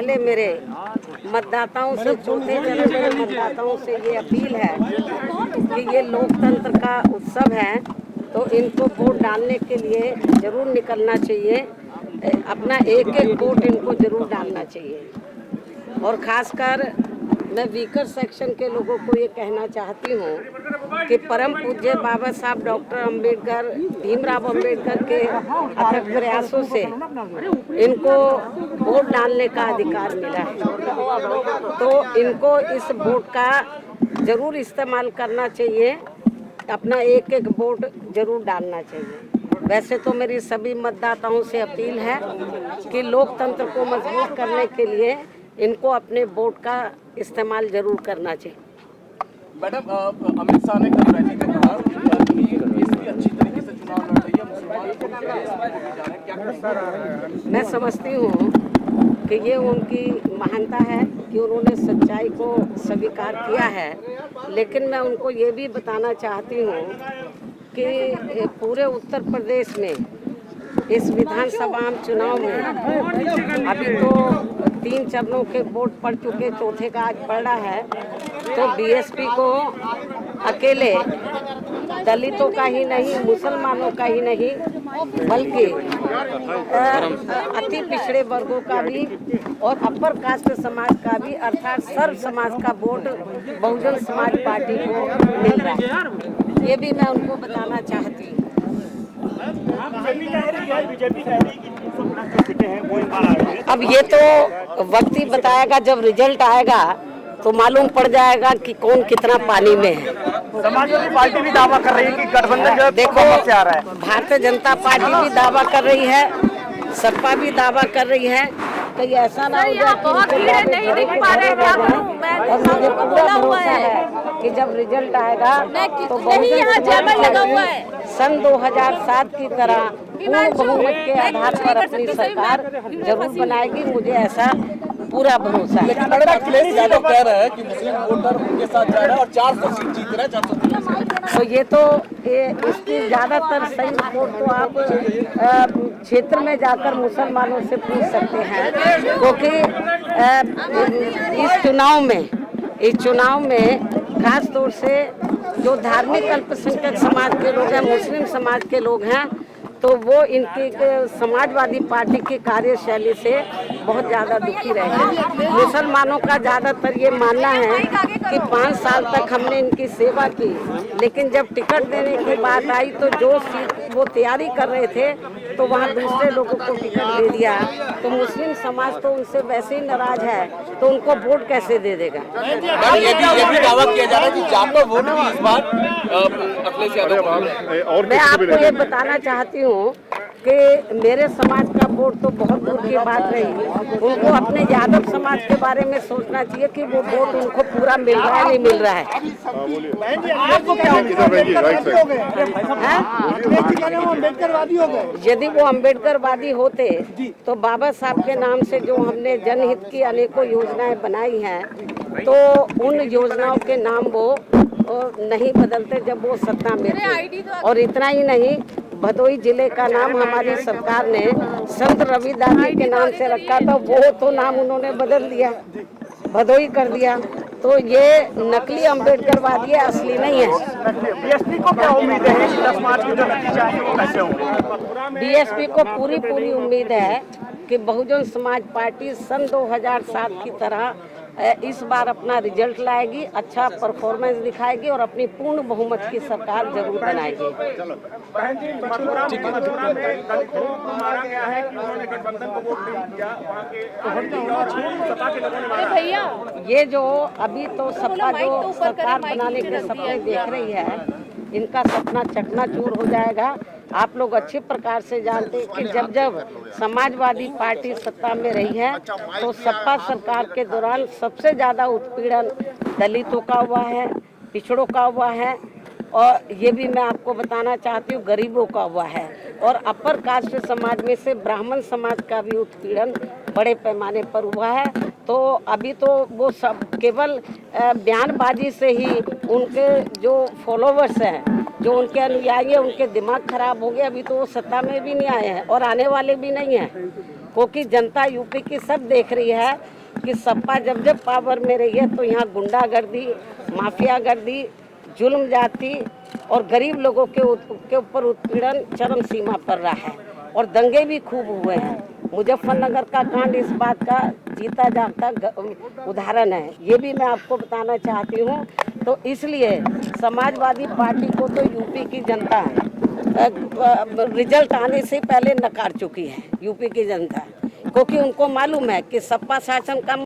पहले मेरे मतदाताओं से, चौथे चरण के मतदाताओं से ये अपील है कि ये लोकतंत्र का उत्सव है, तो इनको वोट डालने के लिए जरूर निकलना चाहिए। अपना एक एक वोट इनको जरूर डालना चाहिए। और ख़ासकर मैं वीकर सेक्शन के लोगों को ये कहना चाहती हूँ कि परम पूज्य बाबा साहब डॉक्टर अम्बेडकर, भीमराव अम्बेडकर के अथक प्रयासों से इनको वोट डालने का अधिकार मिला है, तो इनको इस वोट का ज़रूर इस्तेमाल करना चाहिए। अपना एक एक वोट जरूर डालना चाहिए। वैसे तो मेरी सभी मतदाताओं से अपील है कि लोकतंत्र को मजबूत करने के लिए इनको अपने वोट का इस्तेमाल जरूर करना चाहिए। मैडम, अमित शाह ने कल रैली में कहा कि इसकी अच्छी तरीके से चुनाव लड़ रही है, मुसलमान। मैं समझती हूँ कि ये उनकी महानता है कि उन्होंने सच्चाई को स्वीकार किया है, लेकिन मैं उनको ये भी बताना चाहती हूँ कि पूरे उत्तर प्रदेश में इस विधानसभा चुनाव में अभी तो 3 चरणों के वोट पड़ चुके, चौथे का आज पड़ रहा है। तो बीएसपी को अकेले दलितों का ही नहीं, मुसलमानों का ही नहीं, बल्कि अति पिछड़े वर्गों का भी और अपर कास्ट समाज का भी, अर्थात सर्व समाज का वोट बहुजन समाज पार्टी को मिल रहा है। ये भी मैं उनको बताना चाहती हूँ। अब ये तो वक्त ही बताएगा, जब रिजल्ट आएगा तो मालूम पड़ जाएगा कि कौन कितना पानी में है। समाजवादी पार्टी भी दावा कर रही है कि गठबंधन जो देखो, से आ रहा है। भारतीय जनता पार्टी भी दावा कर रही है, सपा भी दावा कर रही है। कहीं ऐसा ना हो जाए बहुत भीड़ नहीं दिख पा रहे हैं। और मुझे पूरा भरोसा है कि जब रिजल्ट आएगा तो सन 2007 की तरह पूर्ण बहुमत के आधार पर अपनी सरकार जरूर बनाएगी। मुझे ऐसा पूरा भरोसा है। लेकिन अखिलेश यादव कह रहे हैं कि मुस्लिम वोटर उनके साथ जा रहा है और 400 सीट जीत रहे हैं, 400। तो ये तो इसकी ज़्यादातर सही रिपोर्ट तो आप क्षेत्र में जाकर मुसलमानों से पूछ सकते हैं, क्योंकि इस चुनाव में खास तौर से जो धार्मिक अल्पसंख्यक समाज के लोग हैं, मुस्लिम समाज के लोग हैं, तो वो इनकी समाजवादी पार्टी की कार्यशैली से बहुत ज़्यादा दुखी रहे हैं। मुसलमानों का ज़्यादातर ये मानना है कि 5 साल तक हमने इनकी सेवा की, लेकिन जब टिकट देने की बात आई तो जो सीट वो तैयारी कर रहे थे तो वहाँ दूसरे लोगों को टिकट दे दिया। तो मुस्लिम समाज तो उनसे वैसे ही नाराज है, तो उनको वोट कैसे दे देगा। ये भी दावा किया जा रहा है कि जापा वोट भी इस बार अखिलेश यादव। मैं आपको ये बताना चाहती हूँ कि मेरे समाज का वोट तो बहुत दूर की बात रही। उनको अपने यादव समाज के बारे में सोचना चाहिए कि वो वोट उनको पूरा मिल रहा है, नहीं मिल रहा है। यदि वो अम्बेडकरवादी होते तो बाबा साहब के नाम से जो हमने जनहित की अनेकों योजनाएं बनाई हैं, तो उन योजनाओं के नाम वो नहीं बदलते जब वो सत्ता में थे। और इतना ही नहीं, भदोई जिले का नाम हमारी सरकार ने संत रविदास जी के नाम से रखा था, वो तो नाम उन्होंने बदल दिया, भदोई कर दिया। तो ये नकली अम्बेडकरवादी है, असली नहीं है। बीएसपी को क्या उम्मीद है कि 10 मार्च के जो नतीजे आएंगे वो कैसे होंगे? बीएसपी को पूरी उम्मीद है कि बहुजन समाज पार्टी सन 2007 की तरह इस बार अपना रिजल्ट लाएगी, अच्छा परफॉर्मेंस दिखाएगी और अपनी पूर्ण बहुमत की सरकार जरूर बनाएगी। ये जो अभी तो सपा जो सरकार बनाने के सपने देख रही है, इनका सपना चकनाचूर हो जाएगा। आप लोग अच्छे प्रकार से जानते हैं कि जब समाजवादी पार्टी सत्ता में रही है तो सपा सरकार के दौरान सबसे ज़्यादा उत्पीड़न दलितों का हुआ है, पिछड़ों का हुआ है, और ये भी मैं आपको बताना चाहती हूँ गरीबों का हुआ है, और अपर कास्ट समाज में से ब्राह्मण समाज का भी उत्पीड़न बड़े पैमाने पर हुआ है। तो अभी तो वो सब केवल बयानबाजी से ही उनके जो फॉलोवर्स हैं, जो उनके अनुयायी हैं, उनके दिमाग खराब हो गए। अभी तो वो सत्ता में भी नहीं आए हैं और आने वाले भी नहीं हैं। क्योंकि जनता यूपी की सब देख रही है कि सपा जब जब पावर में रही है तो यहाँ गुंडागर्दी, माफियागर्दी, जुल्म जाति और गरीब लोगों के ऊपर उत्पीड़न चरम सीमा पर रहा है और दंगे भी खूब हुए हैं। मुजफ्फरनगर का कांड इस बात का जीता जागता उदाहरण है, ये भी मैं आपको बताना चाहती हूँ। तो इसलिए समाजवादी पार्टी को तो यूपी की जनता रिजल्ट आने से पहले नकार चुकी है, यूपी की जनता, क्योंकि उनको मालूम है कि सपा शासन का